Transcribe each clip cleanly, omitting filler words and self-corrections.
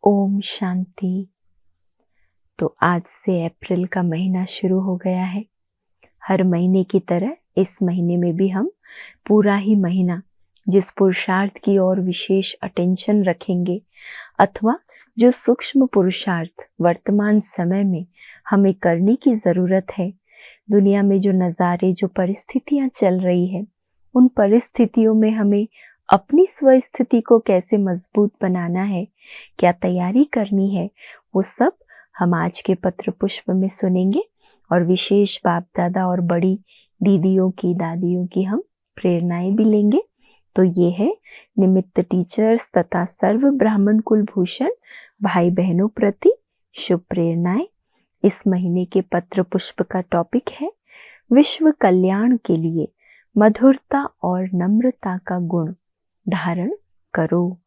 ओम शांति। तो आज से अप्रैल का महीना शुरू हो गया है। हर महीने की तरह इस महीने में भी हम पूरा ही महीना जिस पुरुषार्थ की ओर विशेष अटेंशन रखेंगे अथवा जो सूक्ष्म पुरुषार्थ वर्तमान समय में हमें करने की ज़रूरत है, दुनिया में जो नज़ारे जो परिस्थितियाँ चल रही है, उन परिस्थितियों में हमें अपनी स्वस्थिति को कैसे मजबूत बनाना है, क्या तैयारी करनी है, वो सब हम आज के पत्र पुष्प में सुनेंगे और विशेष बाप दादा और बड़ी दीदियों की दादियों की हम प्रेरणाएं भी लेंगे। तो ये है निमित्त टीचर्स तथा सर्व ब्राह्मण कुलभूषण भाई बहनों प्रति शुभ प्रेरणाएं। इस महीने के पत्र पुष्प का टॉपिक है विश्व कल्याण के लिए मधुरता और नम्रता का गुण धारण करो।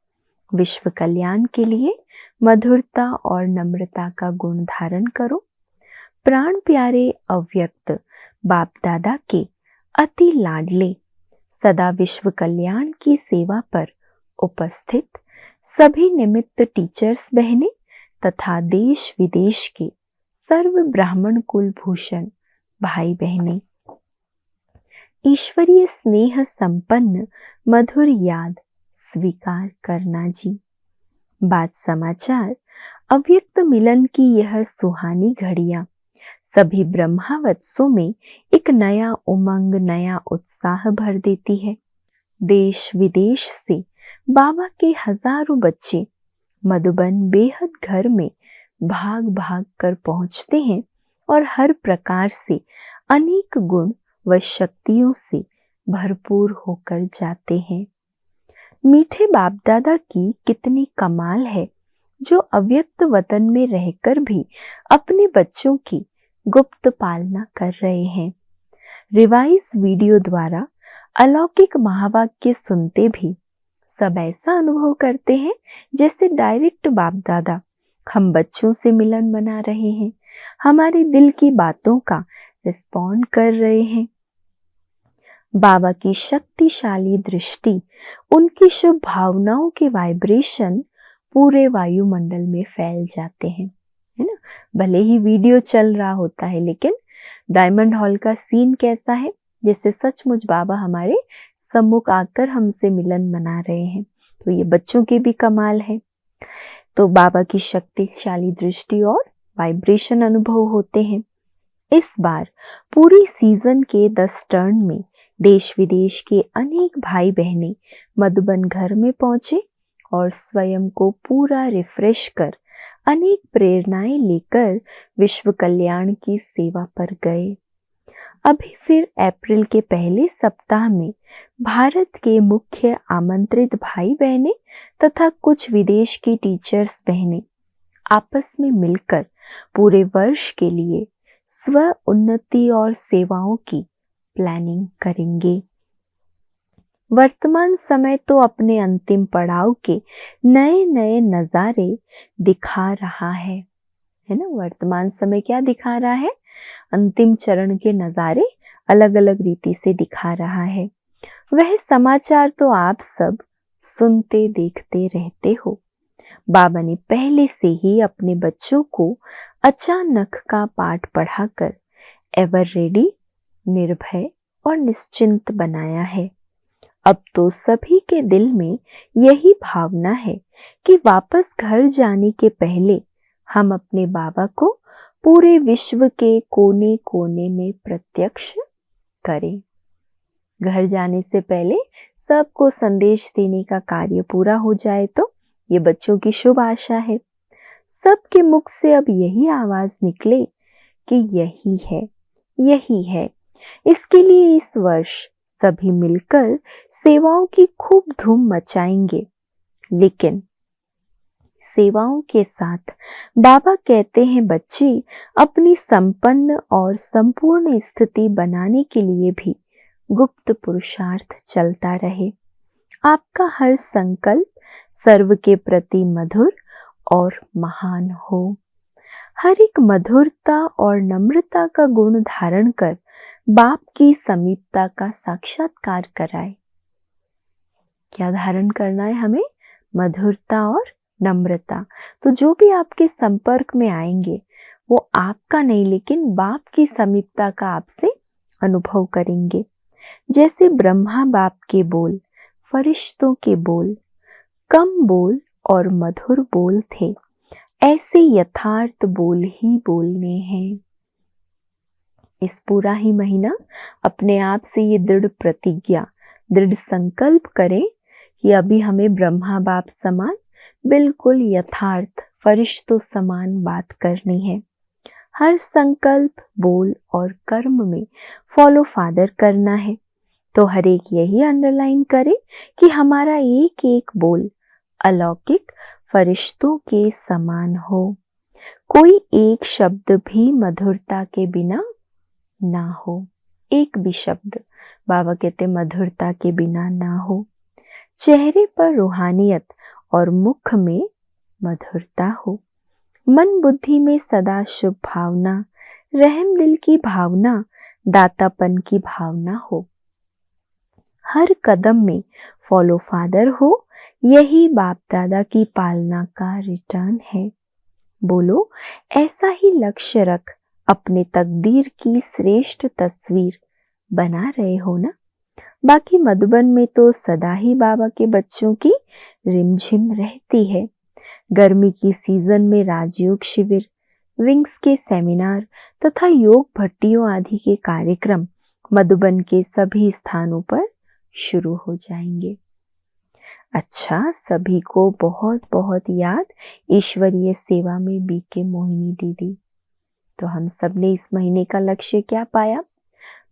विश्व कल्याण के लिए मधुरता और नम्रता का गुण धारण करो। प्राण प्यारे अव्यक्त बाप दादा के अति लाडले सदा विश्व कल्याण की सेवा पर उपस्थित सभी निमित्त टीचर्स बहनें तथा देश विदेश के सर्व ब्राह्मण कुलभूषण भाई बहनें, ईश्वरीय स्नेह संपन्न मधुर याद स्वीकार करना जी। बात समाचार, अव्यक्त मिलन की यह सुहानी घड़ियां सभी ब्रह्मावत्सों में एक नया उमंग, नया उत्साह भर देती है। देश विदेश से बाबा के हजारों बच्चे मधुबन बेहद घर में भाग भाग कर पहुंचते हैं और हर प्रकार से अनेक गुण व शक्तियों से भरपूर होकर जाते हैं। मीठे बाप दादा की कितनी कमाल है जो अव्यक्त वतन में रहकर भी अपने बच्चों की गुप्त पालना कर रहे हैं। रिवाइज वीडियो द्वारा अलौकिक महावाक्य सुनते भी सब ऐसा अनुभव करते हैं जैसे डायरेक्ट बाप दादा हम बच्चों से मिलन बना रहे हैं, हमारे दिल की बातों का रिस्पॉन्ड कर रहे हैं। बाबा की शक्तिशाली दृष्टि, उनकी शुभ भावनाओं के वाइब्रेशन पूरे वायुमंडल में फैल जाते हैं, है ना। भले ही वीडियो चल रहा होता है लेकिन डायमंड हॉल का सीन कैसा है, जैसे सचमुच बाबा हमारे सम्मुख आकर हमसे मिलन मना रहे हैं। तो ये बच्चों के भी कमाल है। तो बाबा की शक्तिशाली दृष्टि और वाइब्रेशन अनुभव होते हैं। इस बार पूरी सीजन के 10 टर्न में देश विदेश के अनेक भाई बहनें मधुबन घर में पहुंचे और स्वयं को पूरा रिफ्रेश कर अनेक प्रेरणाएं लेकर विश्व कल्याण की सेवा पर गए। अभी फिर अप्रैल के पहले सप्ताह में भारत के मुख्य आमंत्रित भाई बहनें तथा कुछ विदेश की टीचर्स बहनें आपस में मिलकर पूरे वर्ष के लिए स्व उन्नति और सेवाओं की प्लानिंग करेंगे। वर्तमान समय तो अपने अंतिम पड़ाव के नए नए नज़ारे दिखा रहा है ना। वर्तमान समय क्या दिखा रहा है? अंतिम चरण के नज़ारे अलग अलग रीति से दिखा रहा है। वह समाचार तो आप सब सुनते देखते रहते हो। बाबा ने पहले से ही अपने बच्चों को अचानक का पाठ पढ़ाकर एवर रेडी, निर्भय और निश्चिंत बनाया है। अब तो सभी के दिल में यही भावना है कि वापस घर जाने के पहले हम अपने बाबा को पूरे विश्व के कोने कोने में प्रत्यक्ष करें। घर जाने से पहले सबको संदेश देने का कार्य पूरा हो जाए तो ये बच्चों की शुभ आशा है। सबके मुख से अब यही आवाज निकले कि यही है, यही है। इसके लिए इस वर्ष सभी मिलकर सेवाओं की खूब धूम मचाएंगे। लेकिन सेवाओं के साथ बाबा कहते हैं बच्चे अपनी संपन्न और संपूर्ण स्थिति बनाने के लिए भी गुप्त पुरुषार्थ चलता रहे। आपका हर संकल्प सर्व के प्रति मधुर और महान हो। हर एक मधुरता और नम्रता का गुण धारण कर बाप की समीपता का साक्षात्कार कराए। क्या धारण करना है हमें? मधुरता और नम्रता। तो जो भी आपके संपर्क में आएंगे वो आपका नहीं लेकिन बाप की समीपता का आपसे अनुभव करेंगे। जैसे ब्रह्मा बाप के बोल, फरिश्तों के बोल कम बोल और मधुर बोल थे, ऐसे यथार्थ बोल ही बोलने हैं। इस पूरा ही महीना अपने आप से ये दृढ़ प्रतिज्ञा, दृढ़ संकल्प करें कि अभी हमें ब्रह्मा बाप समान बिल्कुल यथार्थ फरिश्तों समान बात करनी है। हर संकल्प, बोल और कर्म में फॉलो फादर करना है। तो हर एक यही अंडरलाइन करे कि हमारा एक एक बोल अलौकिक फरिश्तों के समान हो। कोई एक शब्द भी मधुरता के बिना ना हो। एक भी शब्द बाबा कहते मधुरता के बिना ना हो। चेहरे पर रूहानियत और मुख में मधुरता हो। मन बुद्धि में सदा शुभ भावना, रहम दिल की भावना, दातापन की भावना हो। हर कदम में फॉलो फादर हो। यही बाप दादा की पालना का रिटर्न है। बोलो, ऐसा ही लक्ष्य रख अपने तकदीर की श्रेष्ठ तस्वीर बना रहे हो ना। बाकी मधुबन में तो सदा ही बाबा के बच्चों की रिमझिम रहती है। गर्मी की सीजन में राजयोग शिविर, विंग्स के सेमिनार तथा योग भट्टियों आदि के कार्यक्रम मधुबन के सभी स्थानों पर शुरू हो जाएंगे। अच्छा, सभी को बहुत बहुत याद ईश्वरीय सेवा में बीके मोहिनी दीदी। तो हम सब ने इस महीने का लक्ष्य क्या पाया?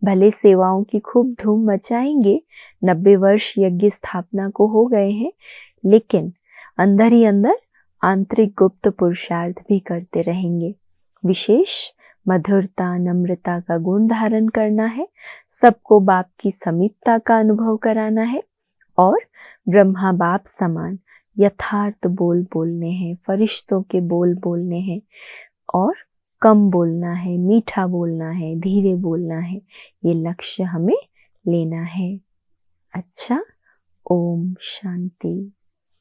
भले सेवाओं की खूब धूम मचाएंगे, 90 वर्ष यज्ञ स्थापना को हो गए हैं, लेकिन अंदर ही अंदर आंतरिक गुप्त पुरुषार्थ भी करते रहेंगे। विशेष मधुरता, नम्रता का गुण धारण करना है, सबको बाप की समीपता का अनुभव कराना है और ब्रह्मा बाप समान यथार्थ बोल बोलने हैं, फरिश्तों के बोल बोलने हैं और कम बोलना है, मीठा बोलना है, धीरे बोलना है। ये लक्ष्य हमें लेना है। अच्छा, ओम शांति।